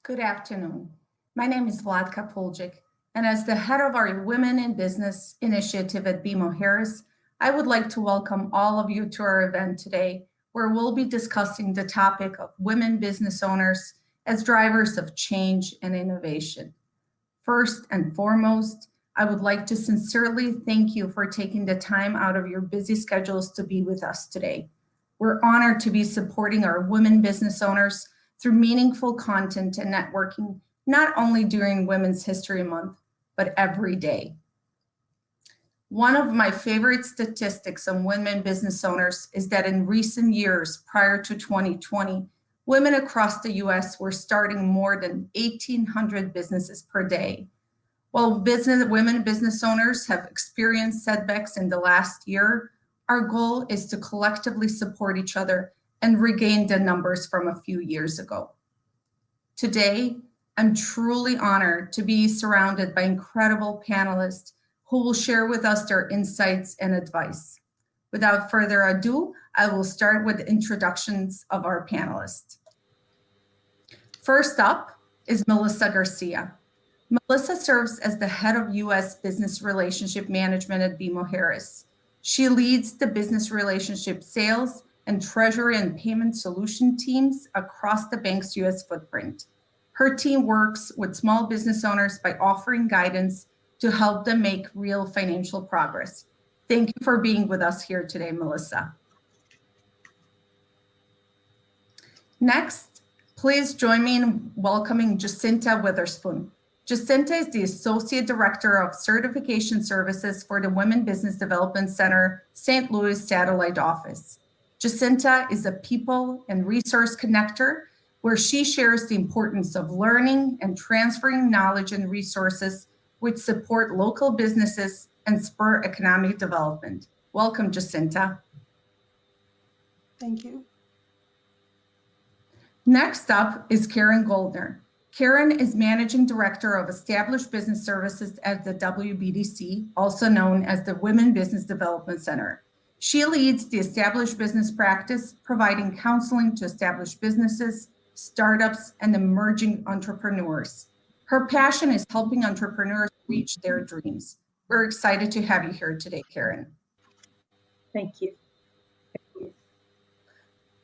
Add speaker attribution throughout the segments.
Speaker 1: Good afternoon. My name is Vladka Poljic, and as the head of our Women in Business initiative at BMO Harris, I would like to welcome all of you to our event today, where we'll be discussing the topic of women business owners as drivers of change and innovation. First and foremost, I would like to sincerely thank you for taking the time out of your busy schedules to be with us today. We're honored to be supporting our women business owners through meaningful content and networking, not only during Women's History Month, but every day. One of my favorite statistics on women business owners is that in recent years, prior to 2020, women across the US were starting more than 1,800 businesses per day. While women business owners have experienced setbacks in the last year, our goal is to collectively support each other and regain the numbers from a few years ago. Today, I'm truly honored to be surrounded by incredible panelists who will share with us their insights and advice. Without further ado, I will start with introductions of our panelists. First up is Melissa Garcia. Melissa serves as the head of U.S. Business Relationship Management at BMO Harris. She leads the business relationship sales and treasury and payment solution teams across the bank's U.S. footprint. Her team works with small business owners by offering guidance to help them make real financial progress. Thank you for being with us here today, Melissa. Next, please join me in welcoming Jacinta Witherspoon. Jacinta is the Associate Director of Certification Services for the Women Business Development Center, St. Louis Satellite Office. Jacinta is a people and resource connector where she shares the importance of learning and transferring knowledge and resources which support local businesses and spur economic development. Welcome, Jacinta.
Speaker 2: Thank you.
Speaker 1: Next up is Karen Goldner. Karen is Managing Director of Established Business Services at the WBDC, also known as the Women Business Development Center. She leads the established business practice, providing counseling to established businesses, startups, and emerging entrepreneurs. Her passion is helping entrepreneurs reach their dreams. We're excited to have you here today, Karen.
Speaker 2: Thank you.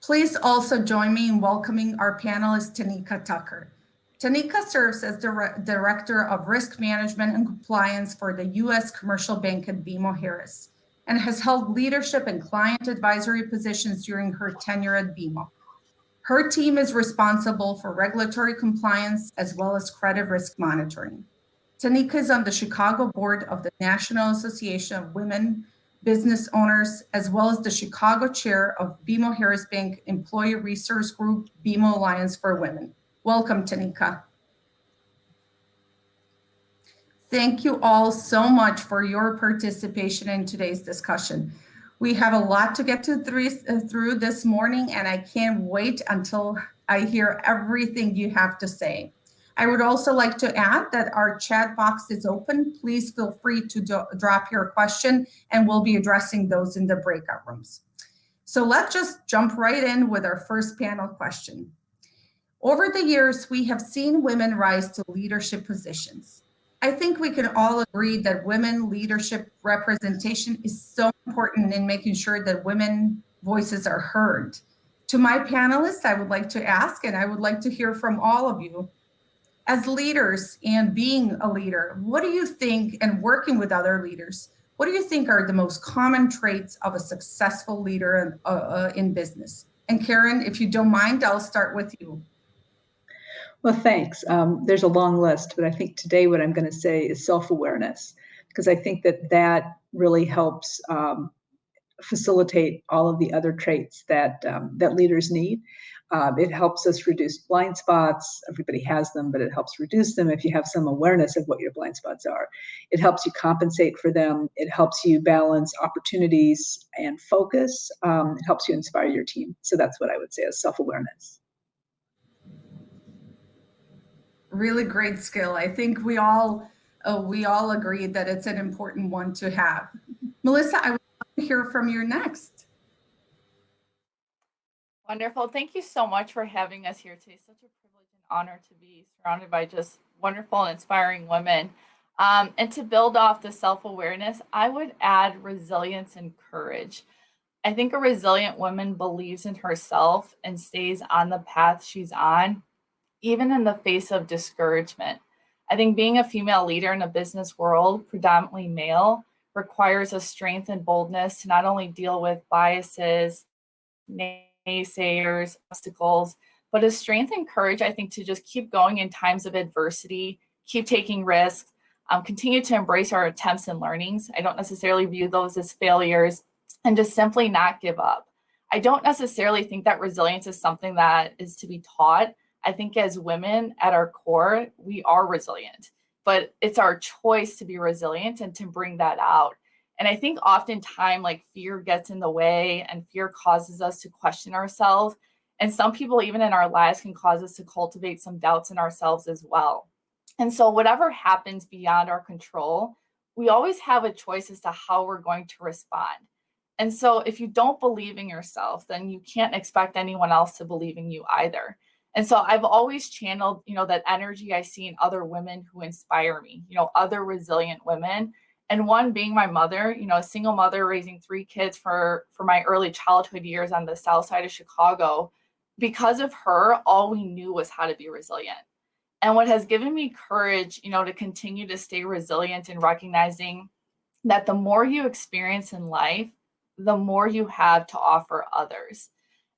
Speaker 1: Please also join me in welcoming our panelist, Tanika Tucker. Tanika serves as Director of Risk Management and Compliance for the U.S. Commercial Bank at BMO Harris and has held leadership and client advisory positions during her tenure at BMO. Her team is responsible for regulatory compliance as well as credit risk monitoring. Tanika is on the Chicago board of the National Association of Women Business Owners, as well as the Chicago chair of BMO Harris Bank Employee Resource Group, BMO Alliance for Women. Welcome, Tanika. Thank you all so much for your participation in today's discussion. We have a lot to get to through this morning, and I can't wait until I hear everything you have to say. I would also like to add that our chat box is open. Please feel free to drop your question, and we'll be addressing those in the breakout rooms. So let's just jump right in with our first panel question. Over the years, we have seen women rise to leadership positions. I think we can all agree that women leadership representation is so important in making sure that women voices are heard. To my panelists, I would like to ask, and I would like to hear from all of you, as leaders and being a leader, what do you think, and working with other leaders, what do you think are the most common traits of a successful leader in business? And Karen, if you don't mind, I'll start with you.
Speaker 2: Well, thanks. There's a long list, but I think today what I'm going to say is self-awareness, because I think that really helps facilitate all of the other traits that leaders need. It helps us reduce blind spots. Everybody has them, but it helps reduce them if you have some awareness of what your blind spots are. It helps you compensate for them. It helps you balance opportunities and focus. It helps you inspire your team. So that's what I would say is self-awareness.
Speaker 1: Really great skill. I think we all agree that it's an important one to have. Melissa, I would love to hear from you next.
Speaker 3: Wonderful. Thank you so much for having us here today. Such a privilege an honor to be surrounded by just wonderful and inspiring women. And to build off the self awareness, I would add resilience and courage. I think a resilient woman believes in herself and stays on the path she's on, even in the face of discouragement. I think being a female leader in a business world, predominantly male, requires a strength and boldness to not only deal with biases, naysayers, obstacles, but a strength and courage, I think, to just keep going in times of adversity, keep taking risks, continue to embrace our attempts and learnings. I don't necessarily view those as failures and just simply not give up. I don't necessarily think that resilience is something that is to be taught. I think as women at our core, we are resilient, but it's our choice to be resilient and to bring that out. And I think oftentimes like fear gets in the way and fear causes us to question ourselves. And some people, even in our lives, can cause us to cultivate some doubts in ourselves as well. And so, whatever happens beyond our control, we always have a choice as to how we're going to respond. And so, if you don't believe in yourself, then you can't expect anyone else to believe in you either. And so, I've always channeled, that energy I see in other women who inspire me, other resilient women. And one being my mother, a single mother raising 3 kids for my early childhood years on the south side of Chicago. Because of her, all we knew was how to be resilient. And what has given me courage, to continue to stay resilient and recognizing that the more you experience in life, the more you have to offer others.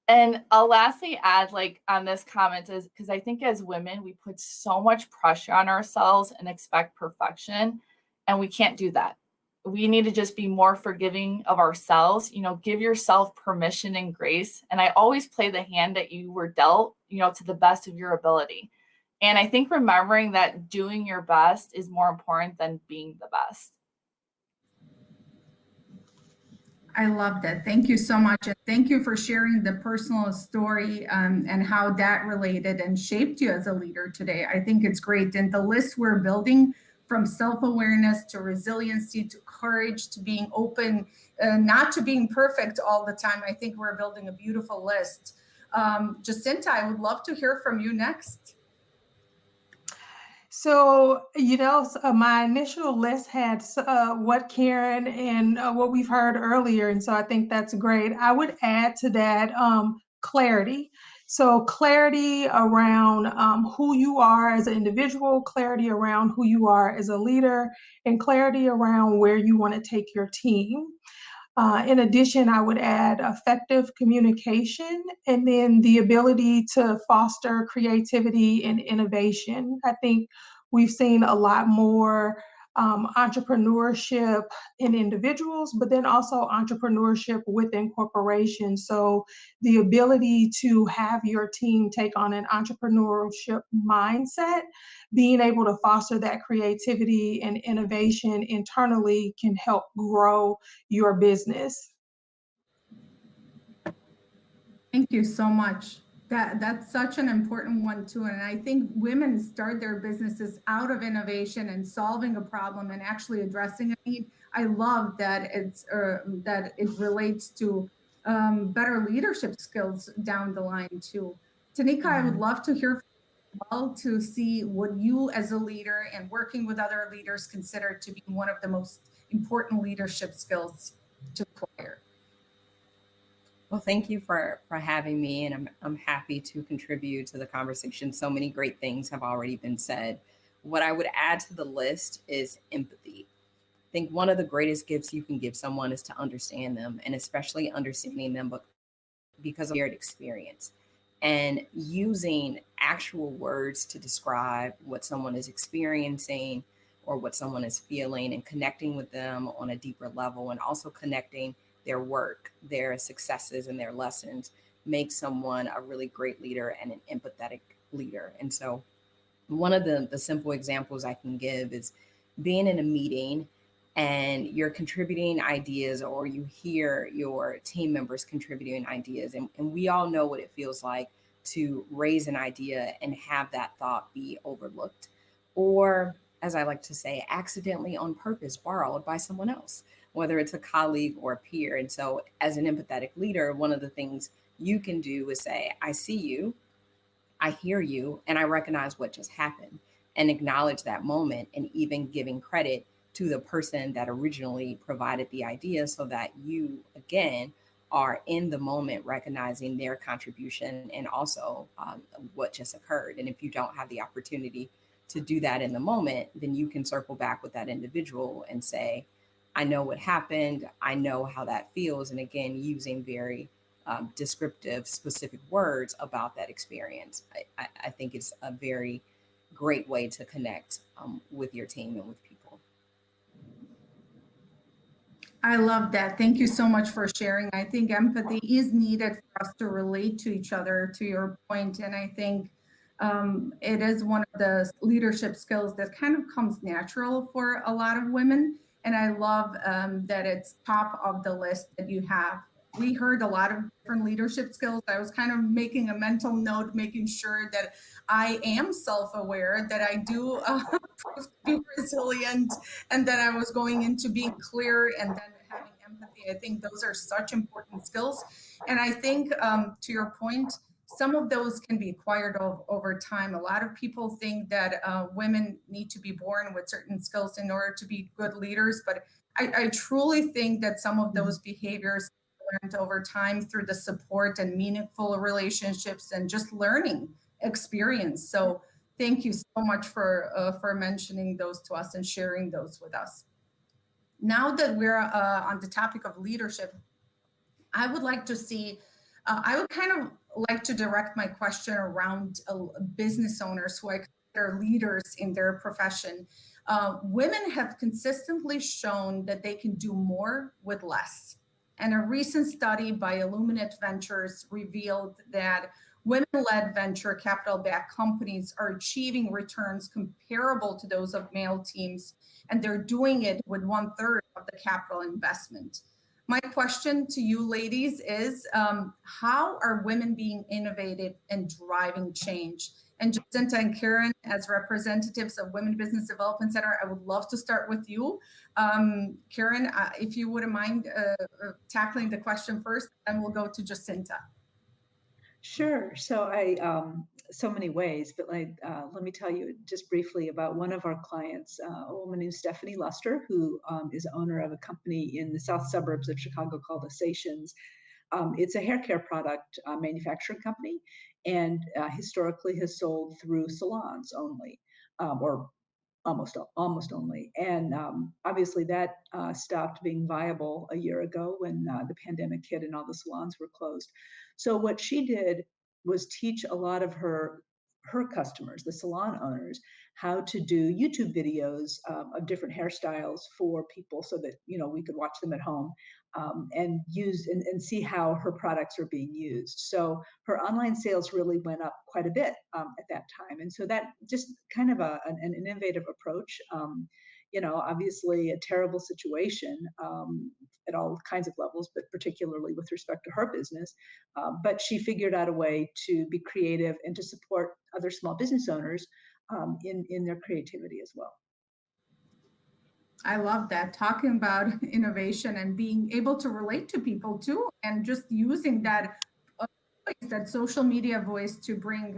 Speaker 3: And I'll lastly add, like, on this comment is because I think as women, we put so much pressure on ourselves and expect perfection, and we can't do that. We need to just be more forgiving of ourselves, give yourself permission and grace. And I always play the hand that you were dealt, to the best of your ability. And I think remembering that doing your best is more important than being the best.
Speaker 1: I love that. Thank you so much. And thank you for sharing the personal story and how that related and shaped you as a leader today. I think it's great. And the list we're building from self-awareness to resiliency to courage to being open, not to being perfect all the time. I think we're building a beautiful list. Jacinta, I would love to hear from you next.
Speaker 4: So, my initial list had what Karen and what we've heard earlier. And so I think that's great. I would add to that clarity. So, clarity around who you are as an individual, clarity around who you are as a leader, and clarity around where you want to take your team. In addition, I would add effective communication and then the ability to foster creativity and innovation. I think we've seen a lot more entrepreneurship in individuals, but then also entrepreneurship within corporations. So the ability to have your team take on an entrepreneurship mindset, being able to foster that creativity and innovation internally can help grow your business.
Speaker 1: Thank you so much. That's such an important one too. And I think women start their businesses out of innovation and solving a problem and actually addressing a need. I love that that it relates to better leadership skills down the line too. Tanika, I would love to hear from you well to see what you as a leader and working with other leaders consider to be one of the most important leadership skills to acquire.
Speaker 5: Well, thank you for having me, and I'm happy to contribute to the conversation. So many great things have already been said. What I would add to the list is empathy. I think one of the greatest gifts you can give someone is to understand them, and especially understanding them because of shared experience and using actual words to describe what someone is experiencing or what someone is feeling and connecting with them on a deeper level, and also connecting their work, their successes, and their lessons make someone a really great leader and an empathetic leader. And so one of the simple examples I can give is being in a meeting and you're contributing ideas, or you hear your team members contributing ideas. And we all know what it feels like to raise an idea and have that thought be overlooked, or, as I like to say, accidentally on purpose borrowed by someone else, whether it's a colleague or a peer. And so as an empathetic leader, one of the things you can do is say, I see you. I hear you and I recognize what just happened, and acknowledge that moment, and even giving credit to the person that originally provided the idea, so that you, again, are in the moment recognizing their contribution and also what just occurred. And if you don't have the opportunity to do that in the moment, then you can circle back with that individual and say, I know what happened. I know how that feels. And again, using very descriptive, specific words about that experience. I think it's a very great way to connect with your team and with people.
Speaker 1: I love that. Thank you so much for sharing. I think empathy is needed for us to relate to each other, to your point. And I think it is one of the leadership skills that kind of comes natural for a lot of women. And I love that it's top of the list that you have. We heard a lot of different leadership skills. I was kind of making a mental note, making sure that I am self-aware, that I do prove to be resilient, and that I was going into being clear and then having empathy. I think those are such important skills. And I think to your point, some of those can be acquired over time. A lot of people think that women need to be born with certain skills in order to be good leaders, but I truly think that some of those behaviors learned over time through the support and meaningful relationships and just learning experience. So thank you so much for mentioning those to us and sharing those with us. Now that we're on the topic of leadership, I would like to see, I would kind of like to direct my question around business owners who I consider leaders in their profession. Women have consistently shown that they can do more with less. And a recent study by Illuminate Ventures revealed that women-led venture capital-backed companies are achieving returns comparable to those of male teams, and they're doing it with 1/3 of the capital investment. My question to you ladies is, how are women being innovative and driving change? And Jacinta and Karen, as representatives of Women Business Development Center, I would love to start with you. Karen, if you wouldn't mind tackling the question first, then we'll go to Jacinta.
Speaker 2: Sure. So many ways, but let me tell you just briefly about one of our clients, a woman named Stephanie Luster, who is owner of a company in the south suburbs of Chicago called Essations. It's a hair care product manufacturing company, and historically has sold through salons only, or almost only. And obviously that stopped being viable a year ago when the pandemic hit and all the salons were closed. So what she did was teach a lot of her customers, the salon owners, how to do YouTube videos of different hairstyles for people, so that we could watch them at home and use and see how her products are being used. So her online sales really went up quite a bit at that time, and so that just kind of an innovative approach. Obviously a terrible situation at all kinds of levels, but particularly with respect to her business. But she figured out a way to be creative and to support other small business owners in their creativity as well.
Speaker 1: I love that. Talking about innovation and being able to relate to people too, and just using that voice, that social media voice to bring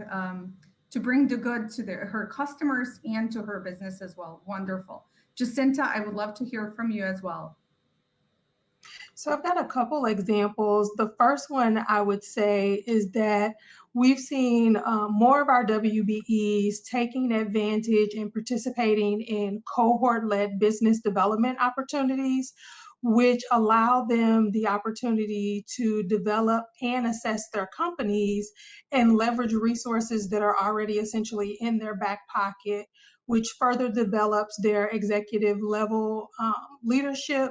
Speaker 1: the good to her customers and to her business as well. Wonderful. Jacinta, I would love to hear from you as well.
Speaker 4: So I've got a couple examples. The first one I would say is that we've seen more of our WBEs taking advantage and participating in cohort-led business development opportunities, which allow them the opportunity to develop and assess their companies and leverage resources that are already essentially in their back pocket, which further develops their executive level leadership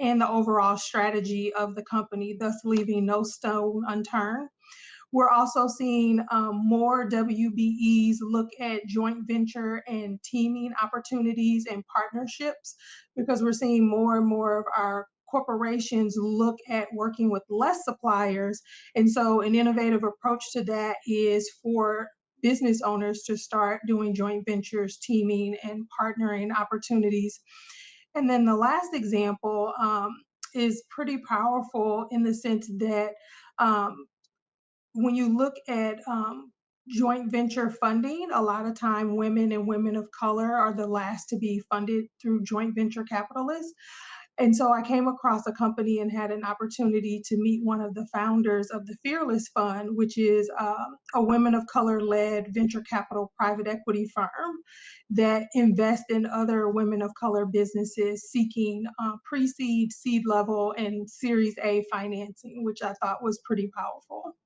Speaker 4: and the overall strategy of the company, thus leaving no stone unturned. We're also seeing more WBEs look at joint venture and teaming opportunities and partnerships, because we're seeing more and more of our corporations look at working with less suppliers. And so an innovative approach to that is for business owners to start doing joint ventures, teaming, and partnering opportunities. And then the last example is pretty powerful in the sense that when you look at joint venture funding. A lot of time, women and women of color are the last to be funded through joint venture capitalists. And so I came across a company and had an opportunity to meet one of the founders of the Fearless Fund, which is a women of color led venture capital private equity firm that invest in other women of color businesses seeking pre-seed, seed level, and Series A financing, which I thought was pretty powerful.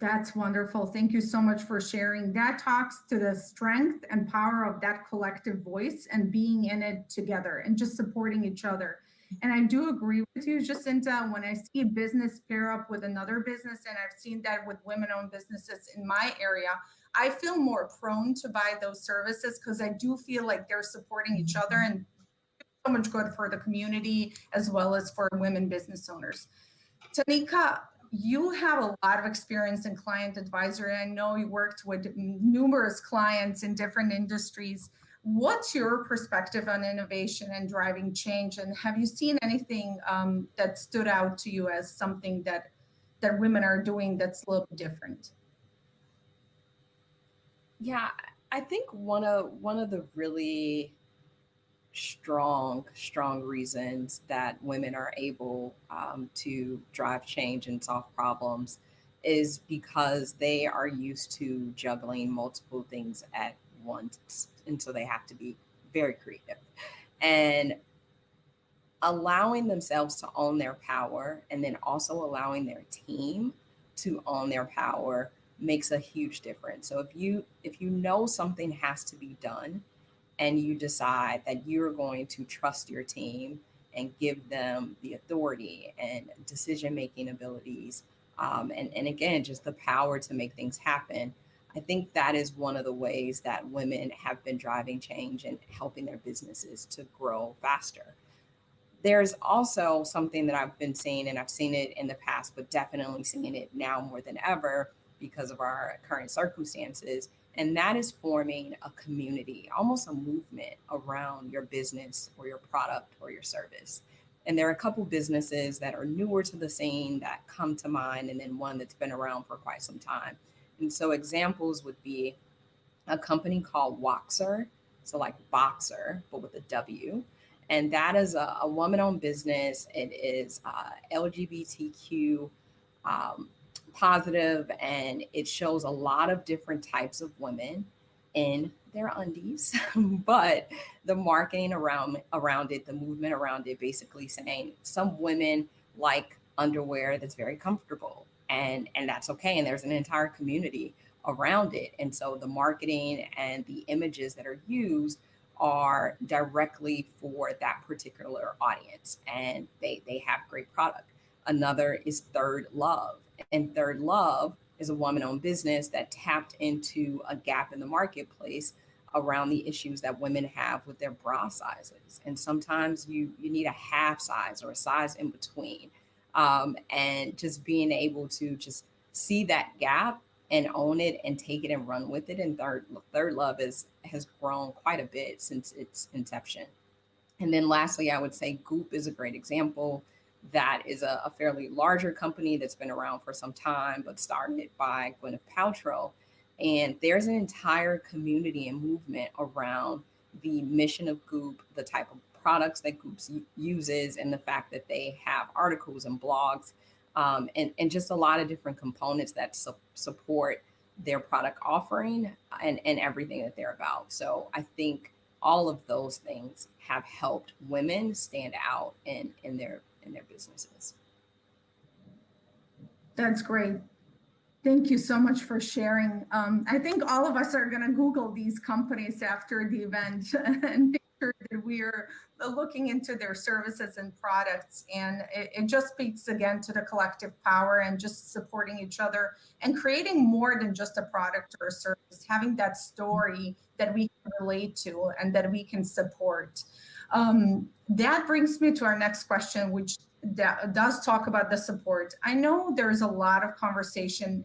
Speaker 1: That's wonderful. Thank you so much for sharing. That talks to the strength and power of that collective voice and being in it together and just supporting each other. And I do agree with you, Jacinta, when I see a business pair up with another business, and I've seen that with women-owned businesses in my area, I feel more prone to buy those services because I do feel like they're supporting each other and so much good for the community as well as for women business owners. Tanika, you have a lot of experience in client advisory. I know you worked with numerous clients in different industries. What's your perspective on innovation and driving change? And have you seen anything that stood out to you as something that women are doing that's a little bit different?
Speaker 5: Yeah, I think one of the really strong reasons that women are able to drive change and solve problems is because they are used to juggling multiple things at once, and so they have to be very creative and allowing themselves to own their power, and then also allowing their team to own their power makes a huge difference. So if you know something has to be done, and you decide that you're going to trust your team and give them the authority and decision making abilities, and again, just the power to make things happen, I think that is one of the ways that women have been driving change and helping their businesses to grow faster. There's also something that I've been seeing, and I've seen it in the past, but definitely seeing it now more than ever because of our current circumstances. And that is forming a community, almost a movement around your business or your product or your service. And there are a couple businesses that are newer to the scene that come to mind, and then one that's been around for quite some time. And so examples would be a company called Woxer, so like boxer, but with a W. And that is a woman-owned business. It is LGBTQ positive, and it shows a lot of different types of women in their undies. But the marketing around it, the movement around it, basically saying some women like underwear that's very comfortable, and that's okay. And there's an entire community around it. And so the marketing and the images that are used are directly for that particular audience, and they have great product. Another is Third Love, and Third Love is a woman-owned business that tapped into a gap in the marketplace around the issues that women have with their bra sizes. And sometimes you need a half size or a size in between, and just being able to just see that gap and own it and take it and run with it. And Third Love has grown quite a bit since its inception. And then lastly, I would say Goop is a great example. That is a fairly larger company that's been around for some time, but started by Gwyneth Paltrow. And there's an entire community and movement around the mission of Goop, the type of products that Goop uses, and the fact that they have articles and blogs, and just a lot of different components that support their product offering and everything that they're about. So I think all of those things have helped women stand out in their businesses.
Speaker 1: That's great. Thank you so much for sharing. I think all of us are going to Google these companies after the event and make sure that we're looking into their services and products. And it just speaks again to the collective power and just supporting each other and creating more than just a product or a service, having that story that we can relate to and that we can support. That brings me to our next question, which does talk about the support. I know there's a lot of conversation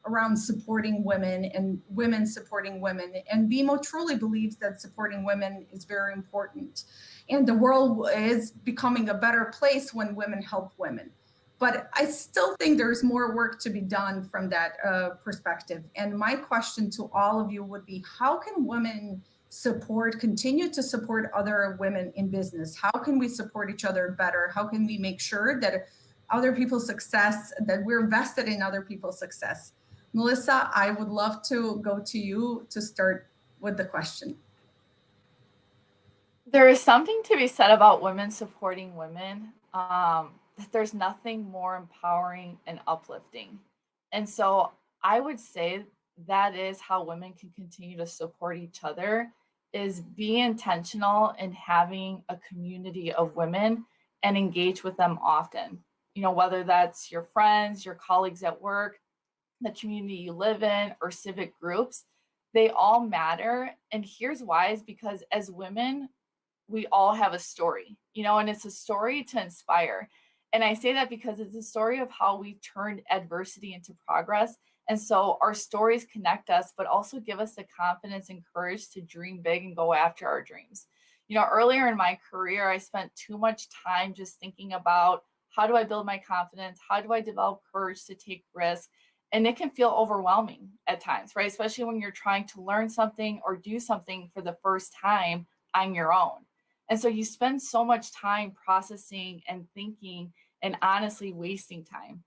Speaker 1: around supporting women and women supporting women, and BMO truly believes that supporting women is very important. And the world is becoming a better place when women help women. But I still think there's more work to be done from that perspective. And my question to all of you would be, how can women continue to support other women in business? How can we support each other better? How can we make sure that other people's success, that we're invested in other people's success? Melissa, I would love to go to you to start with the question.
Speaker 3: There is something to be said about women supporting women. That there's nothing more empowering and uplifting. And so I would say that is how women can continue to support each other, is be intentional in having a community of women and engage with them often. You know, whether that's your friends, your colleagues at work, the community you live in, or civic groups, they all matter. And here's why: is because as women, we all have a story, you know, and it's a story to inspire. And I say that because it's a story of how we turned adversity into progress. And so our stories connect us, but also give us the confidence and courage to dream big and go after our dreams. You know, earlier in my career, I spent too much time just thinking about, how do I build my confidence? How do I develop courage to take risks? And it can feel overwhelming at times, right? Especially when you're trying to learn something or do something for the first time on your own. And so you spend so much time processing and thinking and honestly wasting time.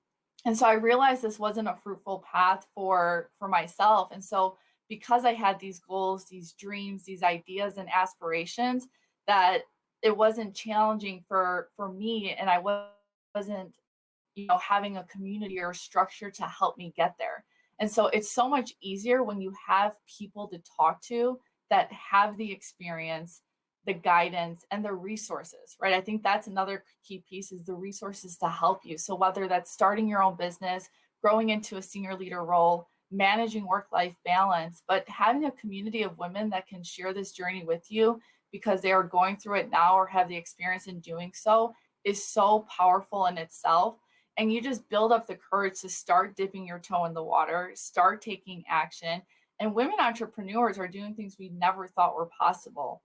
Speaker 3: And so I realized this wasn't a fruitful path for myself. And so because I had these goals, these dreams, these ideas and aspirations, that it wasn't challenging for me, and I wasn't, you know, having a community or structure to help me get there. And so it's so much easier when you have people to talk to that have the experience, the guidance, and the resources, right? I think that's another key piece, is the resources to help you. So whether that's starting your own business, growing into a senior leader role, managing work-life balance, but having a community of women that can share this journey with you because they are going through it now or have the experience in doing so, is so powerful in itself. And you just build up the courage to start dipping your toe in the water, start taking action. And women entrepreneurs are doing things we never thought were possible.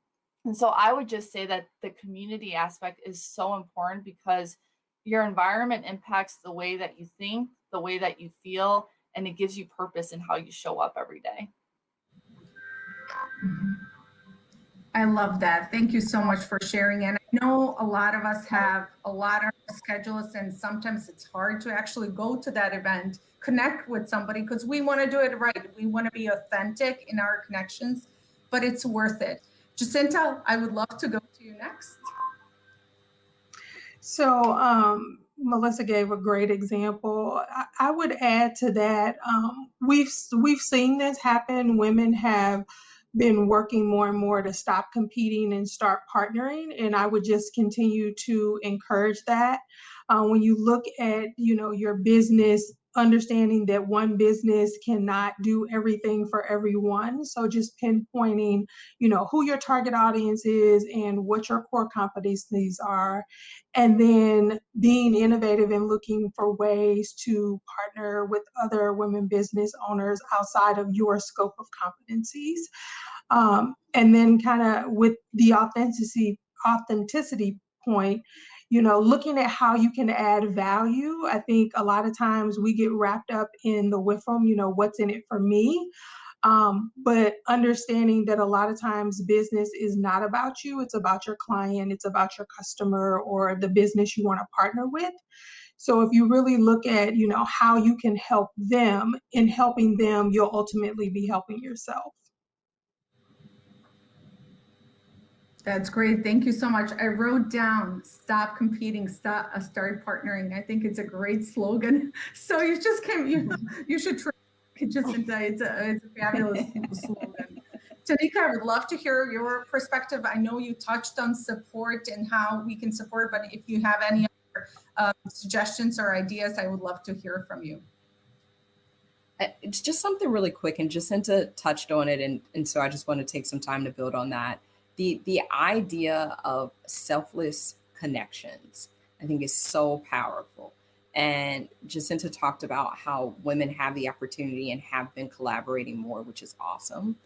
Speaker 3: And so I would just say that the community aspect is so important, because your environment impacts the way that you think, the way that you feel, and it gives you purpose in how you show up every day.
Speaker 1: I love that. Thank you so much for sharing. And I know a lot of us have a lot of schedules, and sometimes it's hard to actually go to that event, connect with somebody, because we want to do it right. We want to be authentic in our connections, but it's worth it. Jacinta, I would love to go to you next.
Speaker 4: So Melissa gave a great example. I would add to that, we've seen this happen. Women have been working more and more to stop competing and start partnering, and I would just continue to encourage that. When you look at, you know, your business, understanding that one business cannot do everything for everyone, so just pinpointing, you know, who your target audience is and what your core competencies are, and then being innovative and looking for ways to partner with other women business owners outside of your scope of competencies. And then kind of with the authenticity point, you know, looking at how you can add value. I think a lot of times we get wrapped up in the WIFM, you know, what's in it for me. But understanding that a lot of times business is not about you, it's about your client, it's about your customer or the business you want to partner with. So if you really look at, you know, how you can help them, in helping them, you'll ultimately be helping yourself.
Speaker 1: That's great. Thank you so much. I wrote down, stop competing, start partnering. I think it's a great slogan. So you just came, you should try it, Jacinta. It's a fabulous slogan. Tanika, I would love to hear your perspective. I know you touched on support and how we can support, but if you have any other suggestions or ideas, I would love to hear from you.
Speaker 5: It's just something really quick, and Jacinta touched on it, and so I just want to take some time to build on that. The idea of selfless connections, I think, is so powerful. And Jacinta talked about how women have the opportunity and have been collaborating more, which is awesome.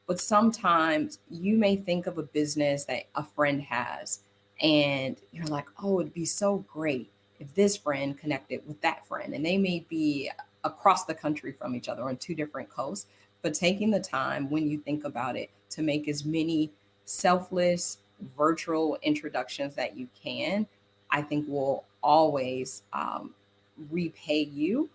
Speaker 5: But sometimes you may think of a business that a friend has, and you're like, oh, it'd be so great if this friend connected with that friend, and they may be across the country from each other on two different coasts, but taking the time when you think about it to make as many selfless virtual introductions that you can, I think will always repay you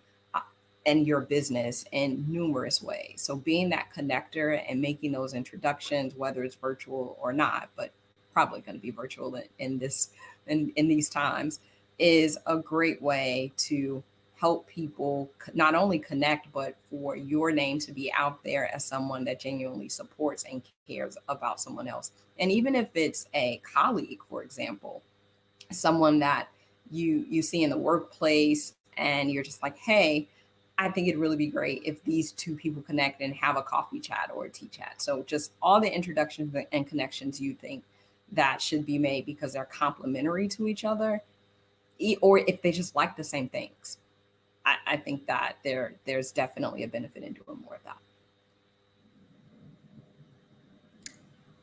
Speaker 5: and your business in numerous ways. So being that connector and making those introductions, whether it's virtual or not, but probably going to be virtual in these times, is a great way to help people not only connect, but for your name to be out there as someone that genuinely supports and cares about someone else. And even if it's a colleague, for example, someone that you see in the workplace and you're just like, hey, I think it'd really be great if these two people connect and have a coffee chat or a tea chat. So just all the introductions and connections you think that should be made because they're complementary to each other, or if they just like the same things. I think that there's definitely a benefit in doing more of that.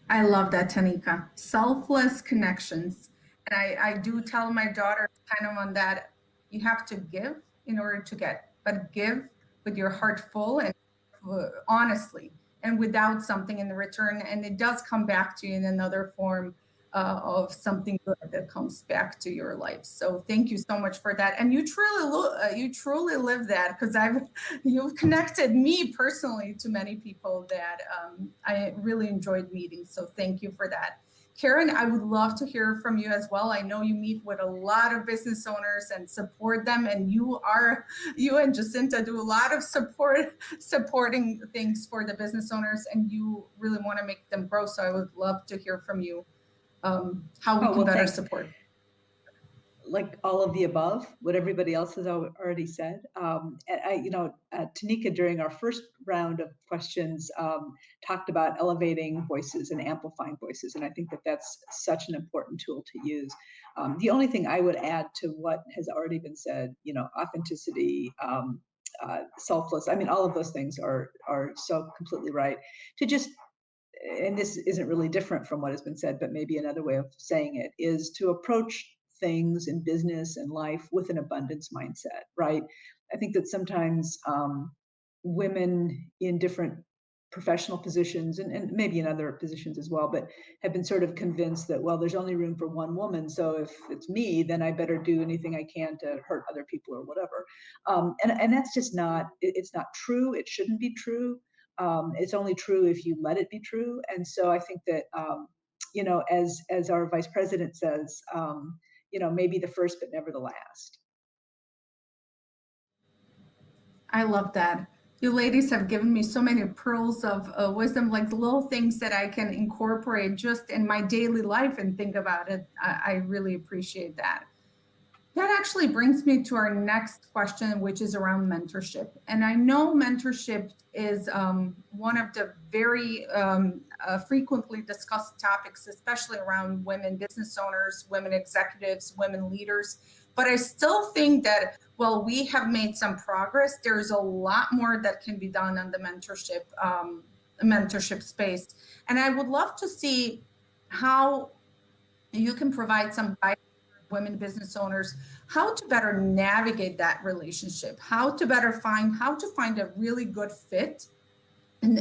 Speaker 1: I love that, Tanika. Selfless connections. And I do tell my daughter kind of on that, you have to give in order to get, but give with your heart full and honestly, and without something in the return. And it does come back to you in another form of something good that comes back to your life. So thank you so much for that. And you truly live that, because you've connected me personally to many people that I really enjoyed meeting. So thank you for that. Karen, I would love to hear from you as well. I know you meet with a lot of business owners and support them, and you and Jacinta do a lot of supporting things for the business owners, and you really want to make them grow. So I would love to hear from you how we can better
Speaker 2: thanks.
Speaker 1: support.
Speaker 2: Like all of the above, what everybody else has already said. And Tanika, during our first round of questions, talked about elevating voices and amplifying voices. And I think that that's such an important tool to use. The only thing I would add to what has already been said, authenticity, selfless, I mean, all of those things are so completely right. To just, and this isn't really different from what has been said, but maybe another way of saying it is to approach things in business and life with an abundance mindset, right? I think that sometimes women in different professional positions and maybe in other positions as well, but have been sort of convinced that, well, there's only room for one woman. So if it's me, then I better do anything I can to hurt other people or whatever. And that's just not, it's not true. It shouldn't be true. It's only true if you let it be true. And so I think that, as our vice president says, maybe the first, but never the last.
Speaker 1: I love that. You ladies have given me so many pearls of wisdom, like little things that I can incorporate just in my daily life and think about it. I really appreciate that. That actually brings me to our next question, which is around mentorship. And I know mentorship is one of the very frequently discussed topics, especially around women business owners, women executives, women leaders. But I still think that while we have made some progress, there's a lot more that can be done on the mentorship space. And I would love to see how you can provide some guidance women business owners, how to better navigate that relationship, how to find a really good fit and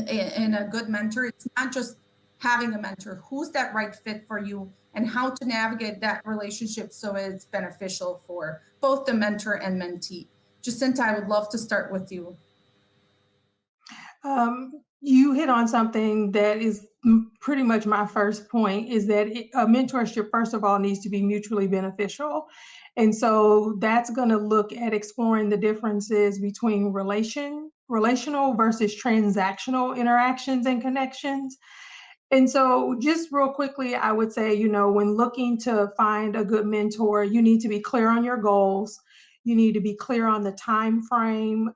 Speaker 1: a good mentor. It's not just having a mentor, who's that right fit for you, and how to navigate that relationship so it's beneficial for both the mentor and mentee. Jacinta, I would love to start with you.
Speaker 4: You hit on something that is pretty much my first point, is that a mentorship, first of all, needs to be mutually beneficial. And so that's going to look at exploring the differences between relational versus transactional interactions and connections. And so just real quickly, I would say, when looking to find a good mentor, you need to be clear on your goals. You need to be clear on the time frame,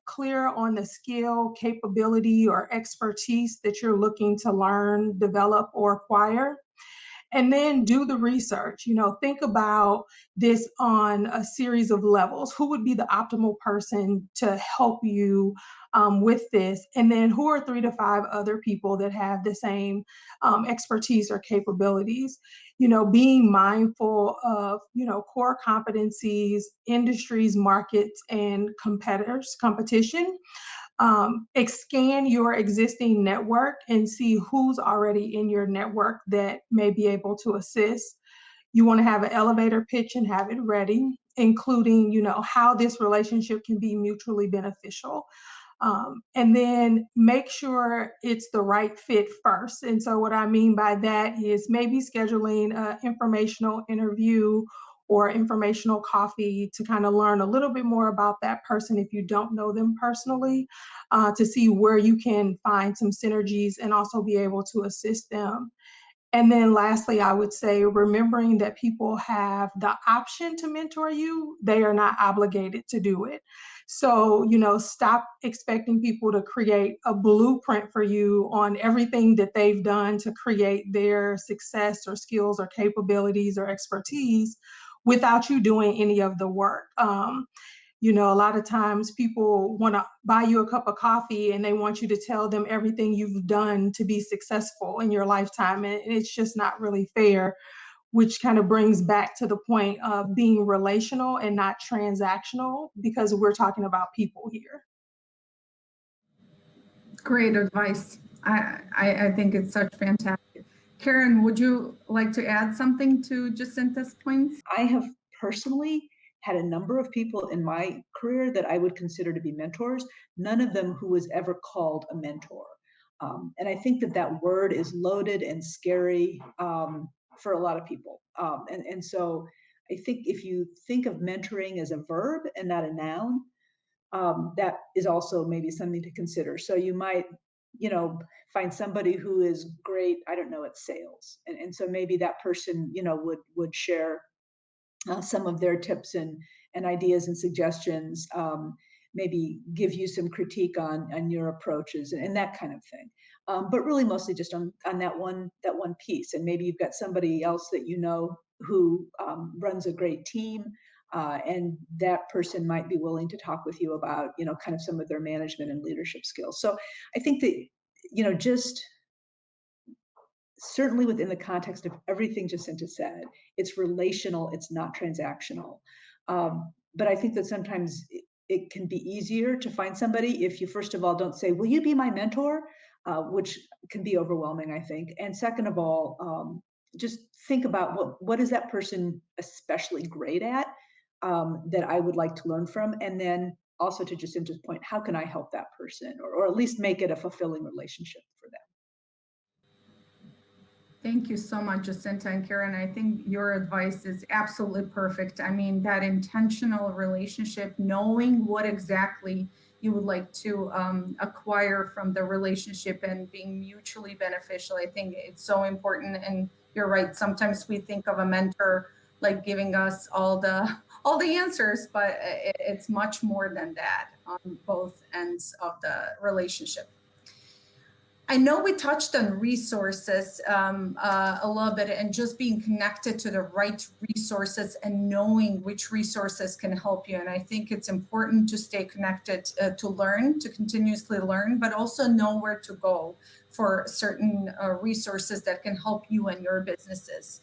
Speaker 4: clear on the skill, capability, or expertise that you're looking to learn, develop, or acquire. and then do the research. Think about this on a series of levels. Who would be the optimal person to help you with this? And then who are 3 to 5 other people that have the same expertise or capabilities? Being mindful of, core competencies, industries, markets, and competition. Scan your existing network and see who's already in your network that may be able to assist. You want to have an elevator pitch and have it ready, including, how this relationship can be mutually beneficial. And then make sure it's the right fit first. And so what I mean by that is maybe scheduling an informational interview or informational coffee to kind of learn a little bit more about that person if you don't know them personally, to see where you can find some synergies and also be able to assist them. And then lastly, I would say remembering that people have the option to mentor you, they are not obligated to do it. So, stop expecting people to create a blueprint for you on everything that they've done to create their success or skills or capabilities or expertise without you doing any of the work. A lot of times people want to buy you a cup of coffee and they want you to tell them everything you've done to be successful in your lifetime. And it's just not really fair, which kind of brings back to the point of being relational and not transactional, because we're talking about people here.
Speaker 1: Great advice. I think it's such fantastic. Karen, would you like to add something to Jacinta's points?
Speaker 2: I have personally had a number of people in my career that I would consider to be mentors, none of them who was ever called a mentor. And I think that that word is loaded and scary for a lot of people. And so I think if you think of mentoring as a verb and not a noun, that is also maybe something to consider. So you might, find somebody who is great, I don't know, at sales. And so maybe that person, would share some of their tips and ideas and suggestions, maybe give you some critique on your approaches and that kind of thing. But really mostly just on that one piece. And maybe you've got somebody else that who runs a great team, and that person might be willing to talk with you about, kind of some of their management and leadership skills. So I think that, just certainly within the context of everything Jacinta said, it's relational, it's not transactional. But I think that sometimes it can be easier to find somebody if you, first of all, don't say, will you be my mentor? Which can be overwhelming, I think. And second of all, just think about what is that person especially great at, that I would like to learn from? And then also to Jacinta's point, how can I help that person or at least make it a fulfilling relationship for them?
Speaker 1: Thank you so much, Jacinta and Karen. I think your advice is absolutely perfect. I mean, that intentional relationship, knowing what exactly you would like to acquire from the relationship and being mutually beneficial. I think it's so important. And you're right. Sometimes we think of a mentor like giving us all the answers, but it's much more than that on both ends of the relationship. I know we touched on resources a little bit and just being connected to the right resources and knowing which resources can help you. And I think it's important to stay connected, to learn, to continuously learn, but also know where to go for certain resources that can help you and your businesses.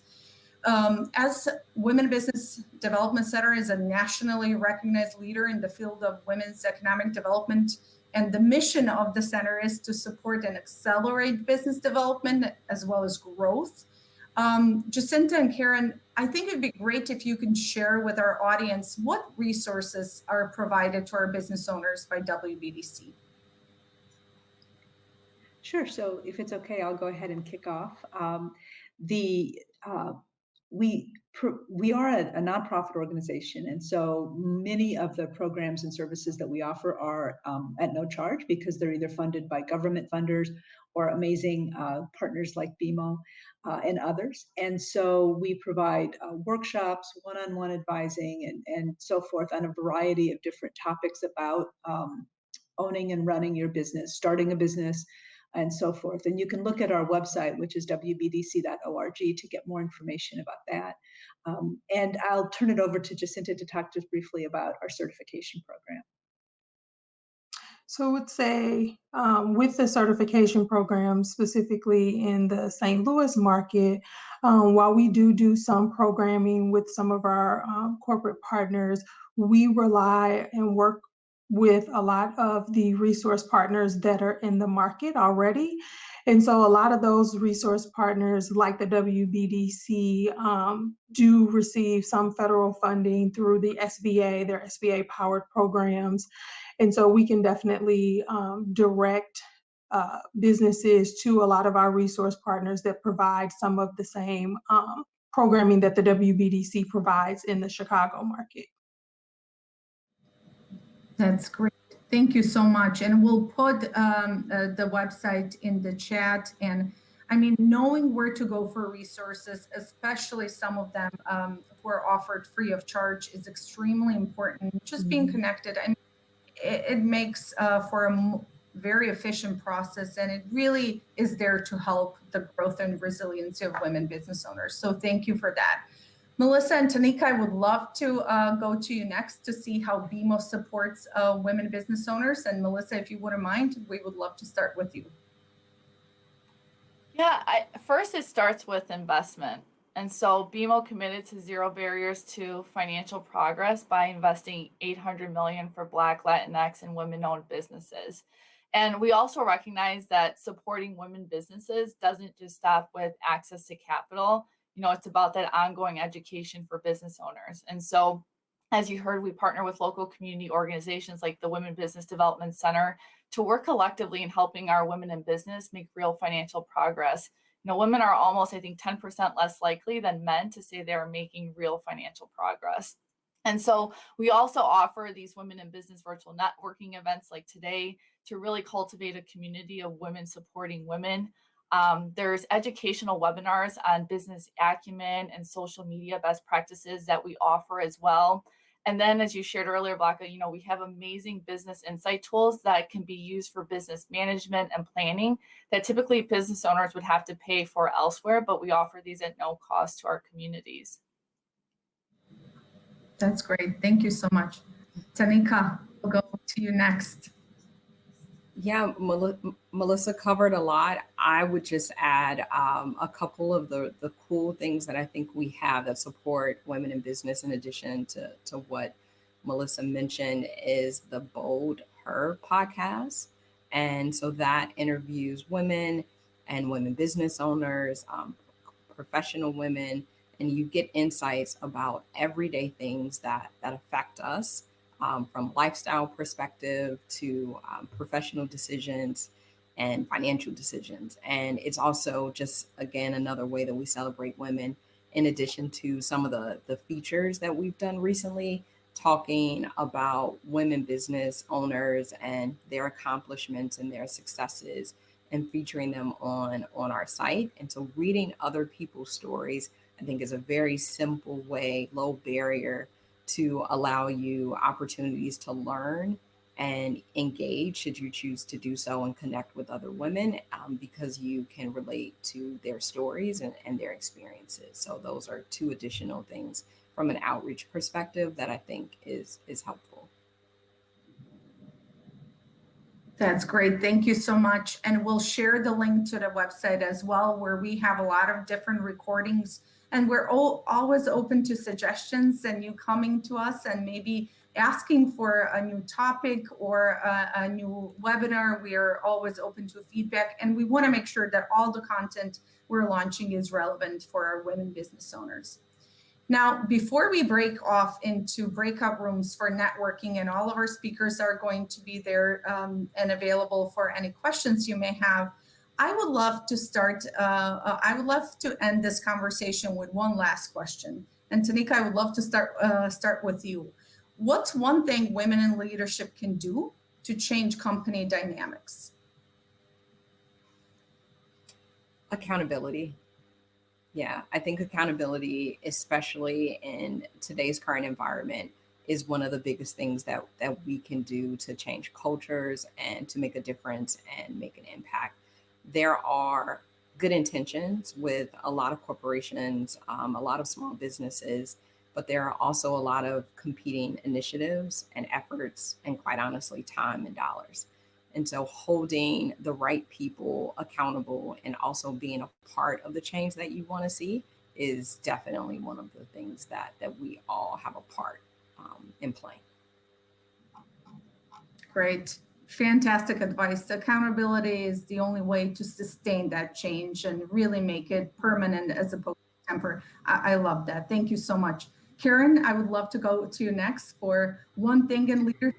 Speaker 1: As Women Business Development Center is a nationally recognized leader in the field of women's economic development, and the mission of the center is to support and accelerate business development as well as growth. Jacinta and Karen, I think it'd be great if you can share with our audience what resources are provided to our business owners by WBDC.
Speaker 2: Sure. So if it's okay, I'll go ahead and kick off. We are a nonprofit organization, and so many of the programs and services that we offer are at no charge because they're either funded by government funders or amazing partners like BMO and others. And so we provide workshops, one-on-one advising, and so forth on a variety of different topics about owning and running your business, starting a business, and so forth. And you can look at our website, which is wbdc.org, to get more information about that. And I'll turn it over to Jacinta to talk just briefly about our certification program.
Speaker 4: So I would say with the certification program, specifically in the St. Louis market, while we do some programming with some of our corporate partners, we rely and work with a lot of the resource partners that are in the market already. And so a lot of those resource partners, like the WBDC, do receive some federal funding through the SBA, their SBA powered programs. And so we can definitely direct businesses to a lot of our resource partners that provide some of the same programming that the WBDC provides in the Chicago market.
Speaker 1: That's great. Thank you so much. And we'll put the website in the chat. And I mean, knowing where to go for resources, especially some of them who are offered free of charge, is extremely important. Just being connected, I mean, it makes for a very efficient process, and it really is there to help the growth and resiliency of women business owners. So thank you for that. Melissa and Tanika, I would love to go to you next to see how BMO supports women business owners. And Melissa, if you wouldn't mind, we would love to start with you.
Speaker 3: Yeah, first it starts with investment. And so BMO committed to zero barriers to financial progress by investing $800 million for Black, Latinx, and women-owned businesses. And we also recognize that supporting women businesses doesn't just stop with access to capital. You know, it's about that ongoing education for business owners. And so, as you heard, we partner with local community organizations like the Women Business Development Center to work collectively in helping our women in business make real financial progress. You know, women are almost, I think, 10% less likely than men to say they're making real financial progress. And so we also offer these women in business virtual networking events like today to really cultivate a community of women supporting women. There's educational webinars on business acumen and social media best practices that we offer as well. And then, as you shared earlier, Blanca, you know, we have amazing business insight tools that can be used for business management and planning that typically business owners would have to pay for elsewhere, but we offer these at no cost to our communities.
Speaker 1: That's great. Thank you so much. Tanika, we'll go to you next.
Speaker 5: Yeah, Melissa covered a lot. I would just add a couple of the cool things that I think we have that support women in business, in addition to what Melissa mentioned, is the Bold Her podcast. And so that interviews women and women business owners, professional women, and you get insights about everyday things that affect us. From lifestyle perspective to professional decisions and financial decisions. And it's also just, again, another way that we celebrate women, in addition to some of the features that we've done recently, talking about women business owners and their accomplishments and their successes, and featuring them on our site. And so reading other people's stories, I think, is a very simple way, low barrier, to allow you opportunities to learn and engage, should you choose to do so, and connect with other women, because you can relate to their stories and their experiences. So those are two additional things from an outreach perspective that I think is helpful.
Speaker 1: That's great. Thank you so much. And we'll share the link to the website as well, where we have a lot of different recordings. And we're always open to suggestions and you coming to us and maybe asking for a new topic or a new webinar. We are always open to feedback. And we want to make sure that all the content we're launching is relevant for our women business owners. Now, before we break off into breakout rooms for networking, and all of our speakers are going to be there and available for any questions you may have, I would love to end this conversation with one last question. And Tanika, I would love to start with you. What's one thing women in leadership can do to change company dynamics?
Speaker 5: Accountability. Yeah, I think accountability, especially in today's current environment, is one of the biggest things that we can do to change cultures and to make a difference and make an impact. there are good intentions with a lot of corporations, a lot of small businesses, but there are also a lot of competing initiatives and efforts, and quite honestly, time and dollars. And so holding the right people accountable and also being a part of the change that you want to see is definitely one of the things that we all have a part in playing.
Speaker 1: Great. Fantastic advice. Accountability is the only way to sustain that change and really make it permanent as opposed to temporary. I love that. Thank you so much. Karen, I would love to go to you next for one thing in leadership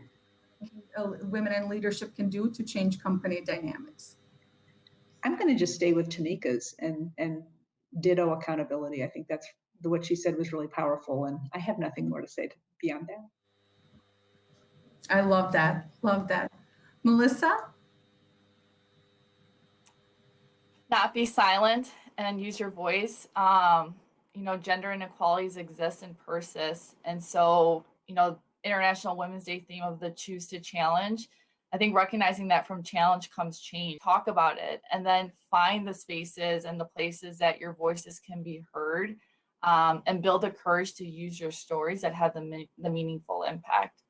Speaker 1: women in leadership can do to change company dynamics.
Speaker 2: I'm going to just stay with Tanika's and ditto accountability. I think that's what she said was really powerful, and I have nothing more to say beyond that.
Speaker 1: I love that. Love that. Melissa?
Speaker 3: Not be silent and use your voice. Gender inequalities exist and persist. And so, International Women's Day theme of the Choose to Challenge, I think recognizing that from challenge comes change. Talk about it and then find the spaces and the places that your voices can be heard, and build the courage to use your stories that have the meaningful impact.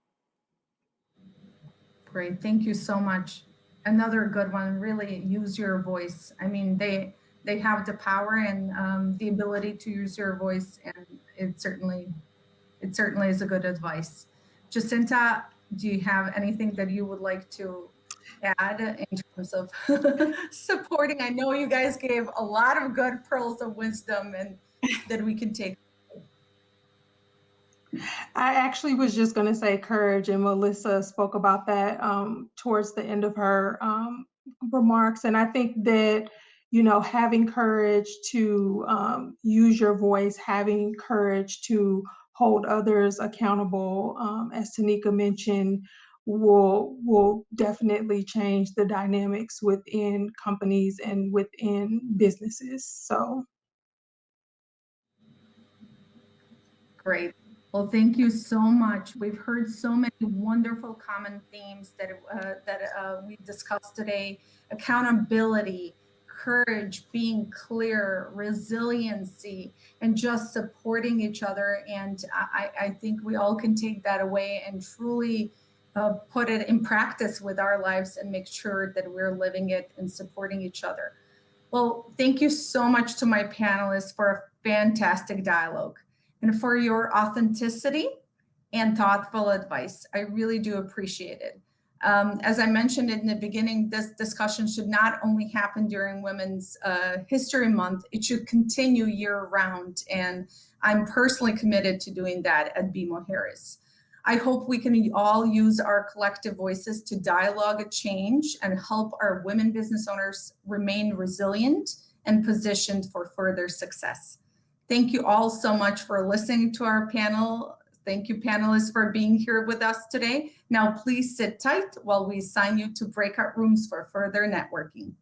Speaker 1: Great. Thank you so much. Another good one, really use your voice. I mean, they have the power and the ability to use your voice, and it certainly is a good advice. Jacinta, do you have anything that you would like to add in terms of supporting? I know you guys gave a lot of good pearls of wisdom and that we can take.
Speaker 4: I actually was just going to say courage, and Melissa spoke about that towards the end of her remarks. And I think that, having courage to use your voice, having courage to hold others accountable, as Tanika mentioned, will definitely change the dynamics within companies and within businesses. So.
Speaker 1: Great. Well, thank you so much. We've heard so many wonderful common themes that we discussed today: accountability, courage, being clear, resiliency, and just supporting each other. And I think we all can take that away and truly put it in practice with our lives and make sure that we're living it and supporting each other. Well, thank you so much to my panelists for a fantastic dialogue and for your authenticity and thoughtful advice. I really do appreciate it. As I mentioned in the beginning, this discussion should not only happen during Women's History Month, it should continue year round. And I'm personally committed to doing that at BMO Harris. I hope we can all use our collective voices to dialogue a change and help our women business owners remain resilient and positioned for further success. Thank you all so much for listening to our panel. Thank you, panelists, for being here with us today. Now, please sit tight while we assign you to breakout rooms for further networking.